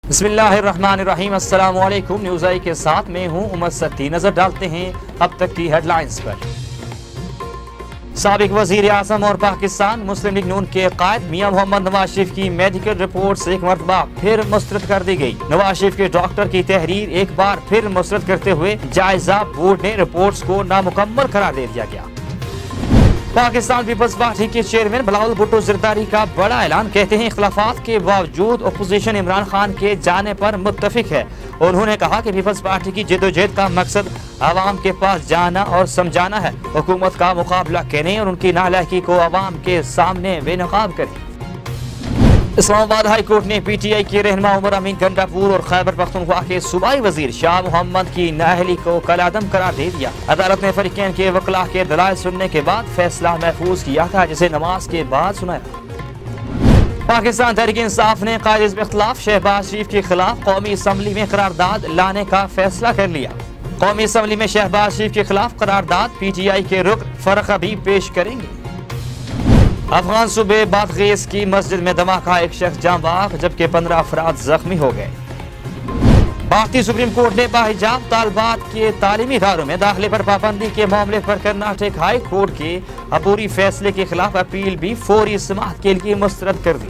بسم اللہ الرحمن الرحیم، السلام علیکم۔ نیوز آئی کے ساتھ میں ہوں عمر ستی۔ نظر ڈالتے ہیں اب تک کی ہیڈ لائنز پر۔ سابق وزیر اعظم اور پاکستان مسلم لیگ نون کے قائد میاں محمد نواز شریف کی میڈیکل رپورٹس ایک مرتبہ پھر مسترد کر دی گئی۔ نواز شریف کے ڈاکٹر کی تحریر ایک بار پھر مسترد کرتے ہوئے جائزہ بورڈ نے رپورٹس کو نامکمل قرار دے دیا گیا۔ پاکستان پیپلز پارٹی کے چیئرمین بلاول بھٹو زرداری کا بڑا اعلان، کہتے ہیں اختلافات کے باوجود اپوزیشن عمران خان کے جانے پر متفق ہے۔ انہوں نے کہا کہ پیپلز پارٹی کی جدوجہد کا مقصد عوام کے پاس جانا اور سمجھانا ہے، حکومت کا مقابلہ کریں اور ان کی نالائکی کو عوام کے سامنے بے نقاب کریں۔ اسلام آباد ہائی کورٹ نے پی ٹی آئی کے رہنما عمر امین گنڈاپور اور خیبر پختونخوا کے صوبائی وزیر شاہ محمد کی نااہلی کو کالعدم قرار دے دیا۔ عدالت نے فریقین کے وکلاء کے دلائل سننے کے بعد فیصلہ محفوظ کیا تھا، جسے نماز کے بعد سنایا۔ پاکستان تحریک انصاف نے قائد حزب اختلاف شہباز شریف کے خلاف قومی اسمبلی میں قرارداد لانے کا فیصلہ کر لیا۔ قومی اسمبلی میں شہباز شریف کے خلاف قرارداد پی ٹی آئی کے رکن فرق حبیب پیش کریں گے۔ افغان صوبے بادغیس کی مسجد میں دھماکہ، ایک شخص جاں بحق جبکہ 15 افراد زخمی ہو گئے۔ بھارتی سپریم کورٹ نے باحجاب طالبات کے تعلیمی اداروں میں داخلے پر پابندی کے معاملے پر کرناٹک ہائی کورٹ کے عبوری فیصلے کے خلاف اپیل بھی فوری سماعت کے لیے مسترد کر دی۔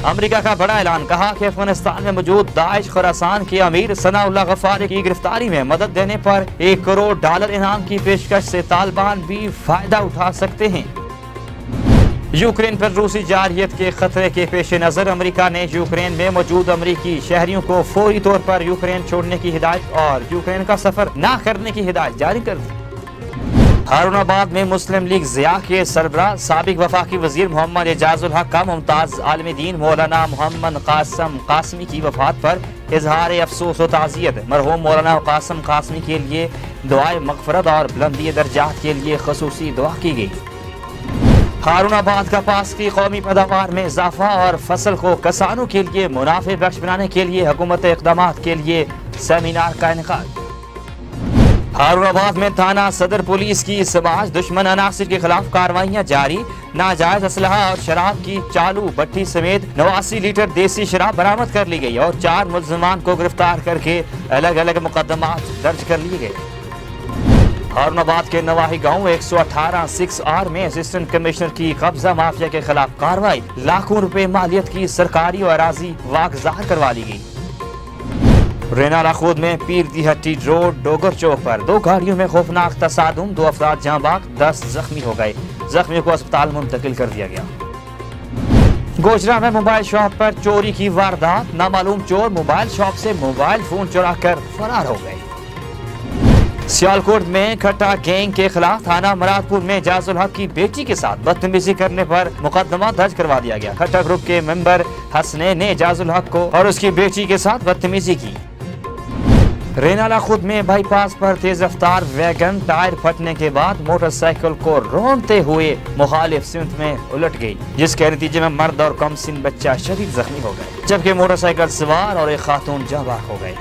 امریکہ کا بڑا اعلان، کہا کہ افغانستان میں موجود داعش خراسان کے امیر ثناء اللہ غفاری کی گرفتاری میں مدد دینے پر $1 کروڑ انعام کی پیشکش سے طالبان بھی فائدہ اٹھا سکتے ہیں۔ یوکرین پر روسی جارحیت کے خطرے کے پیش نظر امریکہ نے یوکرین میں موجود امریکی شہریوں کو فوری طور پر یوکرین چھوڑنے کی ہدایت اور یوکرین کا سفر نہ کرنے کی ہدایت جاری کر دی۔ ہارون آباد میں مسلم لیگ ضیاء کے سربراہ سابق وفاقی وزیر محمد اعجاز الحق کا ممتاز عالم دین مولانا محمد قاسم قاسمی کی وفات پر اظہار افسوس و تعزیت۔ مرحوم مولانا قاسم قاسمی کے لیے دعائے مغفرت اور بلندی درجات کے لیے خصوصی دعا کی گئی۔ ہارون آباد کا پاس کی قومی پیداوار میں اضافہ اور فصل کو کسانوں کے لیے منافع بخش بنانے کے لیے حکومت اقدامات کے لیے سیمینار کا انعقاد۔ ہارون آباد میں تھانہ صدر پولیس کی سماج دشمن عناصر کے خلاف کارروائیاں جاری، ناجائز اسلحہ اور شراب کی چالو بھٹی سمیت 89 لیٹر دیسی شراب برآمد کر لی گئی اور 4 ملزمان کو گرفتار کر کے الگ الگ مقدمات درج کر لیے گئے۔ ہارون آباد کے نواحی گاؤں 118 6R میں اسسٹنٹ کمشنر کی قبضہ مافیا کے خلاف کارروائی، لاکھوں روپے مالیت کی سرکاری اور اراضی واگزار کروا لی گئی۔ رینالہ خود میں پیر دی ہٹی روڈ ڈوگر چوک پر 2 گاڑیوں میں خوفناک تصادم، 2 افراد جاں بحق، 10 زخمی ہو گئے، زخمیوں کو اسپتال منتقل کر دیا گیا۔ گوجرا میں موبائل شاپ پر چوری کی واردات، نامعلوم چور موبائل شاپ سے موبائل فون چرا کر فرار ہو گئے۔ سیالکوٹ میں کھٹا گینگ کے خلاف تھانہ مرادپور میں اعجاز الحق کی بیٹی کے ساتھ بدتمیزی کرنے پر مقدمہ درج کروا دیا گیا۔ کھٹا گروپ کے ممبر حسنین نے اعجاز الحق کو اور اس کی بیٹی کے ساتھ بدتمیزی کی۔ رینالہ خود میں بائی پاس پر تیز رفتار ویگن ٹائر پھٹنے کے بعد موٹر سائیکل کو رونتے ہوئے مخالف سمت میں الٹ گئی، جس کے نتیجے میں مرد اور کم سن بچہ شدید زخمی ہو گئے، جبکہ موٹر سائیکل سوار اور ایک خاتون جاں بحق ہو گئے۔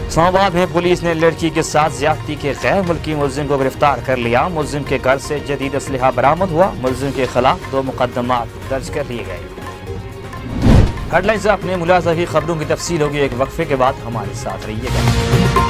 اسلام آباد میں پولیس نے لڑکی کے ساتھ زیادتی کے غیر ملکی ملزم کو گرفتار کر لیا۔ ملزم کے گھر سے جدید اسلحہ برآمد ہوا، ملزم کے خلاف 2 مقدمات درج کر لیے گئے۔ ہیڈ لائنز اپنے ملاحظہ کی خبروں کی تفصیل ہوگی ایک وقفے کے بعد، ہمارے ساتھ رہیے گا۔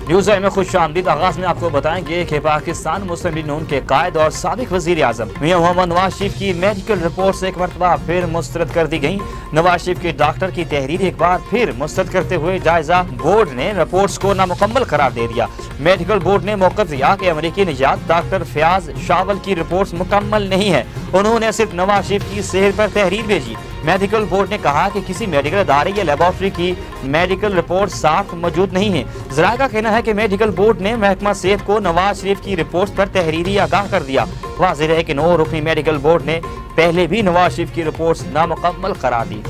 نیوز آئی میں خوش آمدید۔ آغاز میں آپ کو بتائیں گے کہ پاکستان مسلم لیگ نون کے قائد اور سابق وزیر اعظم میاں محمد نواز شریف کی میڈیکل رپورٹس ایک مرتبہ پھر مسترد کر دی گئیں۔ نواز شریف کے ڈاکٹر کی تحریر ایک بار پھر مسترد کرتے ہوئے جائزہ بورڈ نے رپورٹس کو نامکمل قرار دے دیا۔ میڈیکل بورڈ نے موقف دیا کہ امریکی نژاد ڈاکٹر فیاض شاول کی رپورٹس مکمل نہیں ہے، انہوں نے صرف نواز شریف کی صحت پر تحریر بھیجی۔ میڈیکل بورڈ نے کہا کہ کسی میڈیکل ادارے یا لیبارٹری کی میڈیکل رپورٹ ساتھ موجود نہیں ہے۔ ذرائع کا کہنا ہے کہ میڈیکل بورڈ نے محکمہ صحت کو نواز شریف کی رپورٹس پر تحریری آگاہ کر دیا۔ واضح ہے کہ 9 رکنی میڈیکل بورڈ نے پہلے بھی نواز شریف کی رپورٹس نامکمل قرار دی۔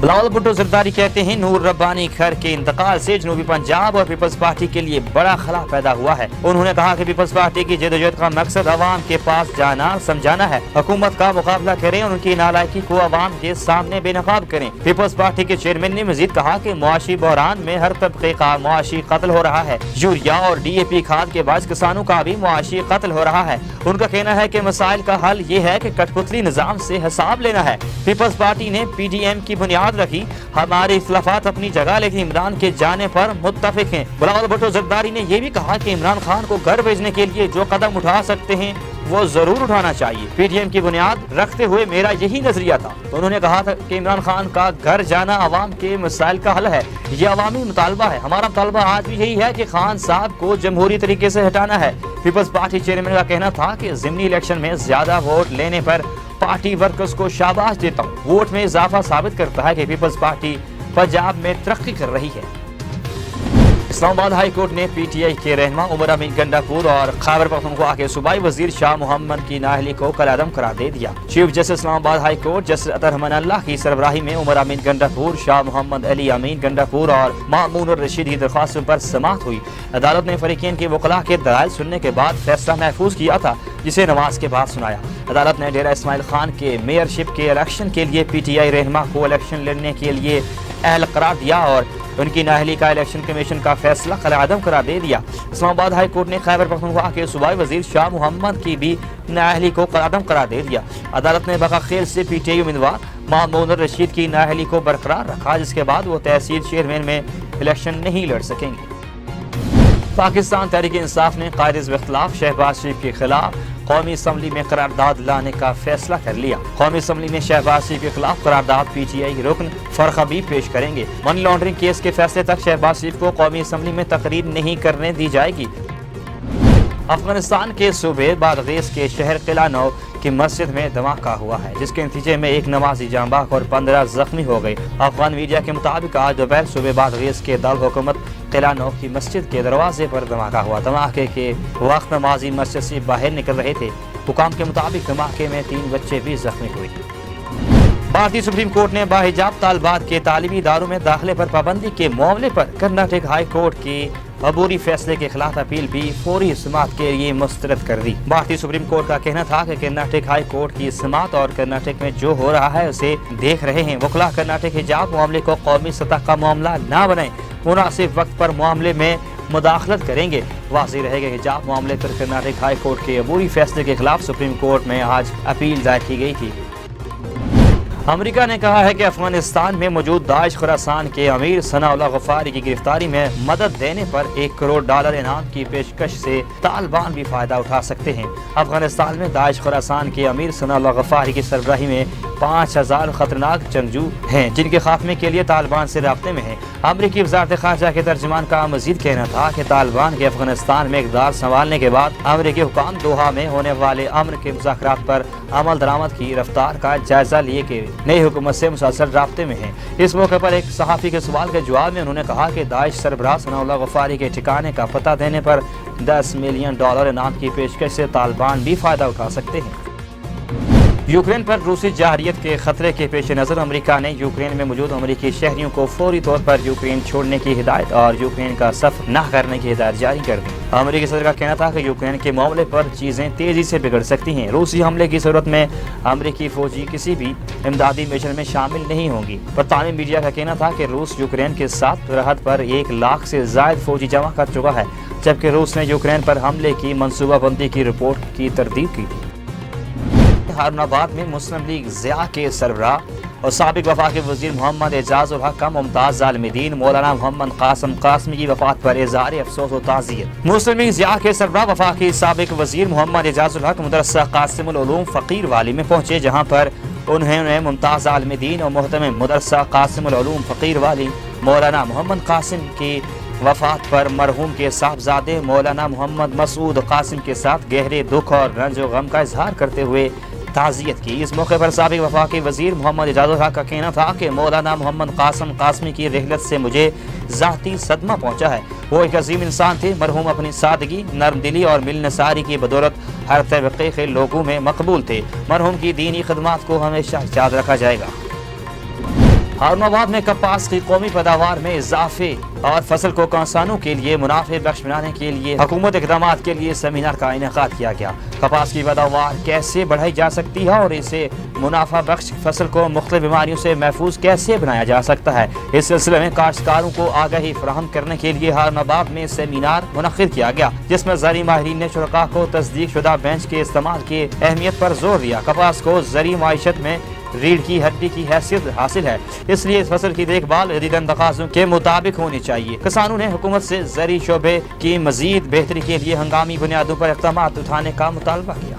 بلاول بھٹو زرداری کہتے ہیں نور ربانی کھر کے انتقال سے جنوبی پنجاب اور پیپلز پارٹی کے لیے بڑا خلا پیدا ہوا ہے۔ انہوں نے کہا کہ پیپلز پارٹی کی جدوجہد کا مقصد عوام کے پاس جانا سمجھانا ہے، حکومت کا مقابلہ کریں اور ان کی نالائکی کو عوام کے سامنے بے نقاب کریں۔ پیپلز پارٹی کے چیئرمین نے مزید کہا کہ معاشی بحران میں ہر طبقے کا معاشی قتل ہو رہا ہے، یوریا اور ڈی اے پی کھاد کے باعث کسانوں کا بھی معاشی قتل ہو رہا ہے۔ ان کا کہنا ہے کہ مسائل کا حل یہ ہے کہ کٹپتلی نظام سے حساب لینا ہے۔ پیپلز پارٹی نے پی ڈی ایم کی بنیاد رکھی، ہمارے اختلافات اپنی جگہ لیکن عمران کے جانے پر متفق ہیں۔ بلاول بھٹو زرداری نے یہ بھی کہا کہ عمران خان کو گھر بھیجنے کے لیے جو قدم اٹھا سکتے ہیں وہ ضرور اٹھانا چاہیے۔ پی ڈی ایم کی بنیاد رکھتے ہوئے میرا یہی نظریہ تھا۔ انہوں نے کہا تھا کہ عمران خان کا گھر جانا عوام کے مسائل کا حل ہے، یہ عوامی مطالبہ ہے۔ ہمارا مطالبہ آج بھی یہی ہے کہ خان صاحب کو جمہوری طریقے سے ہٹانا ہے۔ پیپلز پارٹی چیئرمین کا کہنا تھا کہ ضمنی الیکشن میں زیادہ ووٹ لینے پر پارٹی ورکرز کو شاباش دیتا ہوں۔ ووٹ میں اضافہ ثابت کرتا ہے کہ پیپلز پارٹی پنجاب میں ترقی کر رہی ہے۔ اسلام آباد ہائی کورٹ نے پی ٹی آئی کے رہنما عمر امین گنڈا پور اور خیبر پختونخوا کے صوبائی وزیر شاہ محمد کی نااہلی کو کالعدم قرار دے دیا۔ چیف جسٹس اسلام آباد ہائی کورٹ جسٹس عطر رحمان اللہ کی سربراہی میں عمر امین گنڈا پور، شاہ محمد علی امین گنڈا پور اور مامون الرشید کی درخواستوں پر سماعت ہوئی۔ عدالت نے فریقین کے وکلاء کے دلائل سننے کے بعد فیصلہ محفوظ کیا تھا، جسے نماز کے بعد سنایا۔ عدالت نے ڈیرہ اسماعیل خان کے میئرشپ کے الیکشن کے لیے پی ٹی آئی رہنما کو الیکشن لڑنے کے لیے اہل قرار دیا اور ان کی نااہلی کا الیکشن کمیشن کا فیصلہ کالعدم قرار دے دیا۔ اسلام آباد ہائی کورٹ نے خیبر پختونخوا کے صوبائی وزیر شاہ محمد کی بھی نااہلی کو کالعدم قرار دے دیا۔ عدالت نے بقا خیل سے پی ٹی آئی امیدوار مامون الرشید کی نااہلی کو برقرار رکھا، جس کے بعد وہ تحصیل چیئرمین میں الیکشن نہیں لڑ سکیں گے۔ پاکستان تحریک انصاف نے قائد حزب اختلاف شہباز شریف کے خلاف قومی اسمبلی میں قرارداد لانے کا فیصلہ کر لیا۔ قومی اسمبلی میں شہباز شریف کے خلاف قرارداد پی ٹی آئی رکن فرق حبیب پیش کریں گے۔ منی لانڈرنگ کیس کے فیصلے تک شہباز شریف کو قومی اسمبلی میں تقریر نہیں کرنے دی جائے گی۔ افغانستان کے صوبے بادغیس کے شہر قلعہ نو کی مسجد میں دھماکہ ہوا ہے، جس کے نتیجے میں ایک نمازی جاں بحق اور 15 زخمی ہو گئے۔ افغان میڈیا کے مطابق آج دوپہر صوبے بادغیس کے دارالحکومت قلعہ نو کی مسجد کے دروازے پر دھماکہ ہوا۔ دھماکے کے وقت نمازی مسجد سے باہر نکل رہے تھے۔ حکام کے مطابق دھماکے میں 3 بچے بھی زخمی ہوئے۔ بھارتی سپریم کورٹ نے باحجاب طالبات کے تعلیمی اداروں میں داخلے پر پابندی کے معاملے پر کرناٹک ہائی کورٹ کے عبوری فیصلے کے خلاف اپیل بھی فوری سماعت کے لیے مسترد کر دی۔ بھارتی سپریم کورٹ کا کہنا تھا کہ کرناٹک ہائی کورٹ کی سماعت اور کرناٹک میں جو ہو رہا ہے اسے دیکھ رہے ہیں۔ وکلا کرناٹک حجاب معاملے کو قومی سطح کا معاملہ نہ بنائیں، مناسب وقت پر معاملے میں مداخلت کریں گے۔ واضح رہے گا حجاب معاملے پر کرناٹک ہائی کورٹ کے عبوری فیصلے کے خلاف سپریم کورٹ میں آج اپیل دائر کی گئی تھی۔ امریکہ نے کہا ہے کہ افغانستان میں موجود داعش خراسان کے امیر ثناء اللہ غفاری کی گرفتاری میں مدد دینے پر $1 کروڑ انعام کی پیشکش سے طالبان بھی فائدہ اٹھا سکتے ہیں۔ افغانستان میں داعش خراسان کے امیر ثناء اللہ غفاری کی سربراہی میں 5000 خطرناک جنگجو ہیں، جن کے خاتمے کے لیے طالبان سے رابطے میں ہیں۔ امریکی وزارت خارجہ کے ترجمان کا مزید کہنا تھا کہ طالبان کے افغانستان میں اقتدار سنبھالنے کے بعد امریکی حکام دوحہ میں ہونے والے امن کے مذاکرات پر عمل درآمد کی رفتار کا جائزہ لیے کہ نئی حکومت سے مسلسل رابطے میں ہیں۔ اس موقع پر ایک صحافی کے سوال کے جواب میں انہوں نے کہا کہ داعش سربراہ ثناء اللہ غفاری کے ٹھکانے کا پتہ دینے پر $10 ملین انعام کی پیشکش سے طالبان بھی فائدہ اٹھا سکتے ہیں۔ یوکرین پر روسی جارحیت کے خطرے کے پیش نظر امریکہ نے یوکرین میں موجود امریکی شہریوں کو فوری طور پر یوکرین چھوڑنے کی ہدایت اور یوکرین کا سفر نہ کرنے کی ہدایت جاری کر دی۔ امریکی صدر کا کہنا تھا کہ یوکرین کے معاملے پر چیزیں تیزی سے بگڑ سکتی ہیں۔ روسی حملے کی صورت میں امریکی فوجی کسی بھی امدادی مشن میں شامل نہیں ہوں گی۔ برطانوی میڈیا کا کہنا تھا کہ روس یوکرین کے ساتھ سرحد پر 1 لاکھ سے زائد فوجی جمع کر چکا ہے، جبکہ روس نے یوکرین پر حملے کی منصوبہ بندی کی رپورٹ کی تردید کی تھی۔ ہارون آباد میں مسلم لیگ ضیاء کے سربراہ اور سابق وفاقی وزیر محمد اعجاز الحق کا ممتاز عالم دین مولانا محمد قاسم قاسمی کی وفات پر اظہار افسوس و تعزیت۔ مسلم لیگ ضیاء کے سربراہ وفاقی سابق وزیر محمد اعجاز الحق مدرسہ قاسم العلوم فقیر والی میں پہنچے، جہاں پر انہوں نے ممتاز عالم دین اور محترم مدرسہ قاسم العلوم فقیر والی مولانا محمد قاسم کی وفات پر مرحوم کے صاحبزادے مولانا محمد مسعود قاسم کے ساتھ گہرے دکھ اور رنج و غم کا اظہار کرتے ہوئے تعزیت کی۔ اس موقع پر سابق وفاقی وزیر محمد اعجاز الحق کا کہنا تھا کہ مولانا محمد قاسم قاسمی کی رحلت سے مجھے ذاتی صدمہ پہنچا ہے۔ وہ ایک عظیم انسان تھے۔ مرحوم اپنی سادگی، نرم دلی اور ملنساری کی بدولت ہر طبقے کے لوگوں میں مقبول تھے۔ مرحوم کی دینی خدمات کو ہمیشہ یاد رکھا جائے گا۔ ہارون آباد میں کپاس کی قومی پیداوار میں اضافے اور فصل کو کسانوں کے لیے منافع بخش بنانے کے لیے حکومت اقدامات کے لیے سیمینار کا انعقاد کیا گیا۔ کپاس کی پیداوار کیسے بڑھائی جا سکتی ہے اور اسے منافع بخش فصل کو مختلف بیماریوں سے محفوظ کیسے بنایا جا سکتا ہے، اس سلسلے میں کاشتکاروں کو آگاہی فراہم کرنے کے لیے ہارون آباد میں سیمینار منعقد کیا گیا، جس میں زرعی ماہرین نے شرکاء کو تصدیق شدہ بینچ کے استعمال کی اہمیت پر زور دیا۔ کپاس کو زرعی معیشت میں ریڑھ کی ہڈی کی حیثیت حاصل ہے، اس لیے اس فصل کی دیکھ بھال جدید تقاضوں کے مطابق ہونی چاہیے۔ کسانوں نے حکومت سے زرعی شعبے کی مزید بہتری کے لیے ہنگامی بنیادوں پر اقدامات اٹھانے کا مطالبہ کیا۔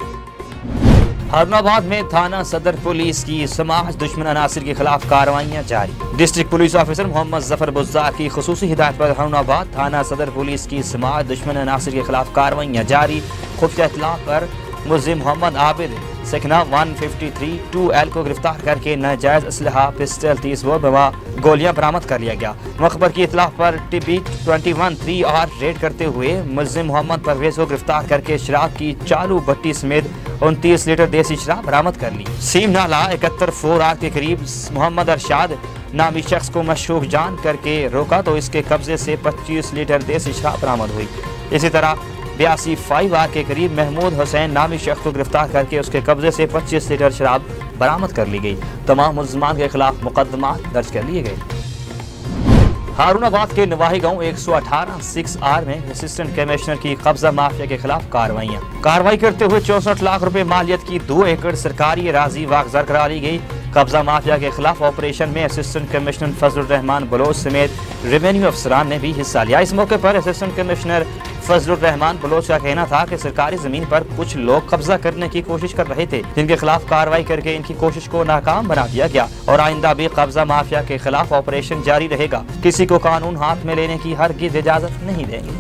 ہارون آباد میں تھانہ صدر پولیس کی سماج دشمن عناصر کے خلاف کارروائیاں جاری۔ ڈسٹرکٹ پولیس آفیسر محمد ظفر بزدار کی خصوصی ہدایت پر ہارون آباد تھانہ صدر پولیس کی سماج دشمن عناصر کے خلاف کارروائیاں جاری۔ خفیہ اطلاع پر ملزم محمد عابد سکنہ 153 2L کو گرفتار کر کے ناجائز اسلحہ پسٹل 30 بور گولیاں برآمد کر لیا گیا۔ مخبر کی اطلاع پر ٹی 21 3R ریڈ کرتے ہوئے ملزم محمد پرویز کو گرفتار کر کے شراب کی چالو بٹی سمیت 29 لیٹر دیسی شراب برآمد کر لی۔ سیم نالہ 71 4R کے قریب محمد ارشاد نامی شخص کو مشکوک جان کر کے روکا تو اس کے قبضے سے 25 لیٹر دیسی شراب برآمد ہوئی۔ اسی طرح 82 5R کے قریب محمود حسین نامی شخص کو گرفتار کر کے اس کے قبضے سے 25 لیٹر شراب برآمد کر لی گئی۔ تمام ملزمان کے خلاف مقدمات درج کر لیے گئے۔ ہارون آباد کے نواحی گاؤں 118 6R میں اسسٹنٹ کمشنر کی قبضہ مافیا کے خلاف کارروائیاں۔ کارروائی کرتے ہوئے 64 لاکھ روپے مالیت کی 2 ایکڑ سرکاری اراضی واگزار کرا لی گئی۔ قبضہ مافیا کے خلاف آپریشن میں اسسٹنٹ کمشنر فضل الرحمان بلوچ سمیت ریونیو افسران نے بھی حصہ لیا۔ اس موقع پر اسسٹنٹ کمشنر فضل الرحمان بلوچ کا کہنا تھا کہ سرکاری زمین پر کچھ لوگ قبضہ کرنے کی کوشش کر رہے تھے، جن کے خلاف کارروائی کر کے ان کی کوشش کو ناکام بنا دیا گیا اور آئندہ بھی قبضہ مافیا کے خلاف آپریشن جاری رہے گا۔ کسی کو قانون ہاتھ میں لینے کی ہرگز اجازت نہیں دیں گے۔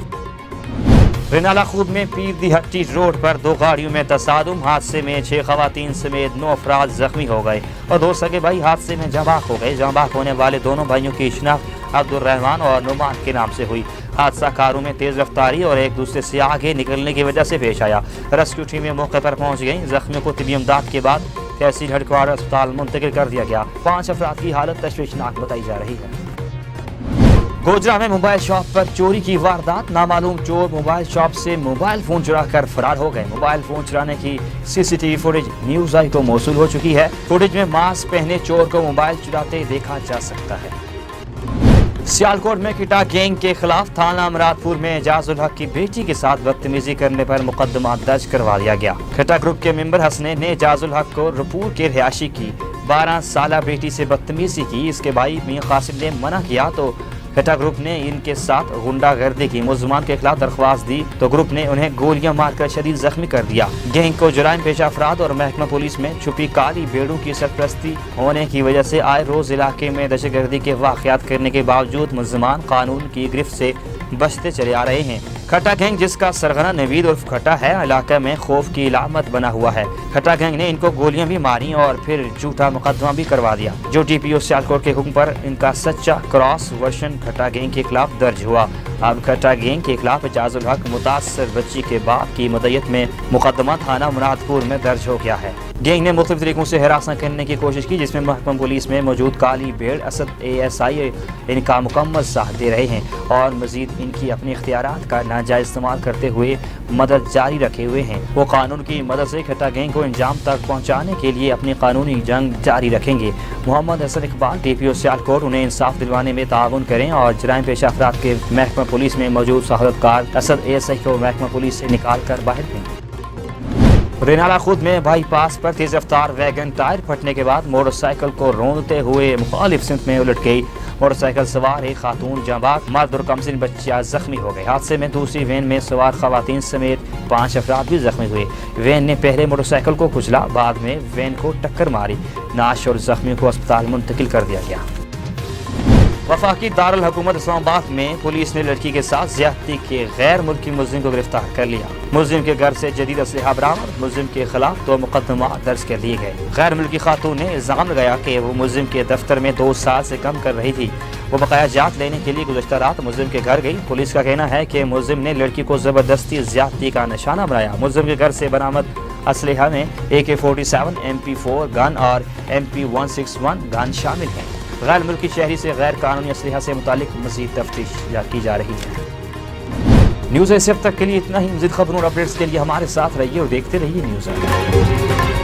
رینالہ خود میں پیر دی ہٹی روڈ پر 2 گاڑیوں میں تصادم، حادثے میں 6 خواتین سمیت 9 افراد زخمی ہو گئے اور 2 سگے بھائی حادثے میں جاں بحق ہو گئے۔ جاں بحق ہونے والے دونوں بھائیوں کی شناخت عبد الرحمان اور نعمان کے نام سے ہوئی۔ حادثہ کاروں میں تیز رفتاری اور ایک دوسرے سے آگے نکلنے کی وجہ سے پیش آیا۔ ریسکیو ٹیمیں موقع پر پہنچ گئیں۔ زخمیوں کو طبی امداد کے بعد تحصیل ہیڈ کوارٹر اسپتال منتقل کر دیا گیا۔ 5 افراد کی حالت تشویشناک بتائی جا رہی ہے۔ گوجرا میں موبائل شاپ پر چوری کی واردات، نامعلوم چور موبائل شاپ سے موبائل فون چرا کر فرار ہو گئے۔ موبائل فون چرانے کی CCTV فوٹیج نیوز آئی کو موصول ہو چکی ہے۔ فوٹیج میں ماسک پہنے چور کو موبائل چراتے دیکھا جا سکتا ہے۔ سیالکوٹ میں کٹا گینگ کے خلاف تھانہ مراد پور میں اعجاز الحق کی بیٹی کے ساتھ بدتمیزی کرنے پر مقدمہ درج کروا دیا گیا۔ کھٹا گروپ کے ممبر حسنین نے اعجاز الحق کو رپور کے رہائشی کی 12 سالہ بیٹی سے بدتمیزی کی۔ اس کے بھائی میاں قاسم نے منع کیا تو کھٹا گروپ نے ان کے ساتھ غنڈہ گردی کی۔ ملزمان کے خلاف درخواست دی تو گروپ نے انہیں گولیاں مار کر شدید زخمی کر دیا۔ گینگ کو جرائم پیشہ افراد اور محکمہ پولیس میں چھپی کالی بھیڑوں کی سرپرستی ہونے کی وجہ سے آئے روز علاقے میں دہشت گردی کے واقعات کرنے کے باوجود ملزمان قانون کی گرفت سے بچتے چلے آ رہے ہیں۔ کھٹا گینگ جس کا سرغنہ نوید عرف کھٹا ہے، علاقے میں خوف کی علامت بنا ہوا ہے۔ کھٹا گینگ نے ان کو گولیاں بھی ماری اور پھر جھوٹا مقدمہ بھی کروا دیا، جو DPO سیالکوٹ کے حکم پر ان کا سچا کراس ورژن کھٹا گینگ کے خلاف درج ہوا۔ اب کھٹا گینگ کے خلاف اعجاز الحق متاثر بچی کے باپ کی مدعیت میں مقدمہ تھانہ مراد پور میں درج ہو گیا ہے۔ گینگ نے مختلف طریقوں سے ہراساں کرنے کی کوشش کی، جس میں محکمہ پولیس میں موجود کالی بھیڑ اسد ASI ان کا مکمل ساتھ دے رہے ہیں اور مزید ان کی اپنے اختیارات کا ناجائز استعمال کرتے ہوئے مدد جاری رکھے ہوئے ہیں۔ وہ قانون کی مدد سے کھٹا گینگ کو انجام تک پہنچانے کے لیے اپنی قانونی جنگ جاری رکھیں گے۔ محمد حسن اقبال DPO سیالکوٹ انہیں انصاف دلوانے میں تعاون کریں اور جرائم پیشہ افراد کے محکمہ پولیس میں موجود سہولتکار اسد ASI کو محکمہ پولیس سے نکال کر باہر دیں۔ رینالہ خود میں بائی پاس پر تیز رفتار ویگن ٹائر پھٹنے کے بعد موٹر سائیکل کو روندتے ہوئے مخالف سمت میں الٹ گئی۔ موٹر سائیکل سوار ایک خاتون جاں بحق، مرد اور کمسن بچہ زخمی ہو گئے۔ حادثے میں دوسری وین میں سوار خواتین سمیت 5 افراد بھی زخمی ہوئے۔ وین نے پہلے موٹر سائیکل کو کچلا، بعد میں وین کو ٹکر ماری۔ نعش اور زخمیوں کو اسپتال منتقل کر دیا گیا۔ وفاقی دارالحکومت اسلام آباد میں پولیس نے لڑکی کے ساتھ زیادتی کے غیر ملکی ملزم کو گرفتار کر لیا۔ ملزم کے گھر سے جدید اسلحہ برآمد، ملزم کے خلاف 2 مقدمات درج کر لیے گئے۔ غیر ملکی خاتون نے الزام لگایا کہ وہ ملزم کے دفتر میں 2 سال سے کم کر رہی تھی۔ وہ بقایا جات لینے کے لیے گزشتہ رات ملزم کے گھر گئی۔ پولیس کا کہنا ہے کہ ملزم نے لڑکی کو زبردستی زیادتی کا نشانہ بنایا۔ ملزم کے گھر سے برآمد اسلحہ میں AK-47 MP4 گن اور MP161 گن شامل ہیں۔ غیر ملکی شہری سے غیر قانونی اسلحہ سے متعلق مزید تفتیش کی جا رہی ہے۔ نیوز ایسے اب تک کے لیے اتنا ہی۔ مزید خبروں اور اپڈیٹس کے لیے ہمارے ساتھ رہیے اور دیکھتے رہیے نیوز آئی۔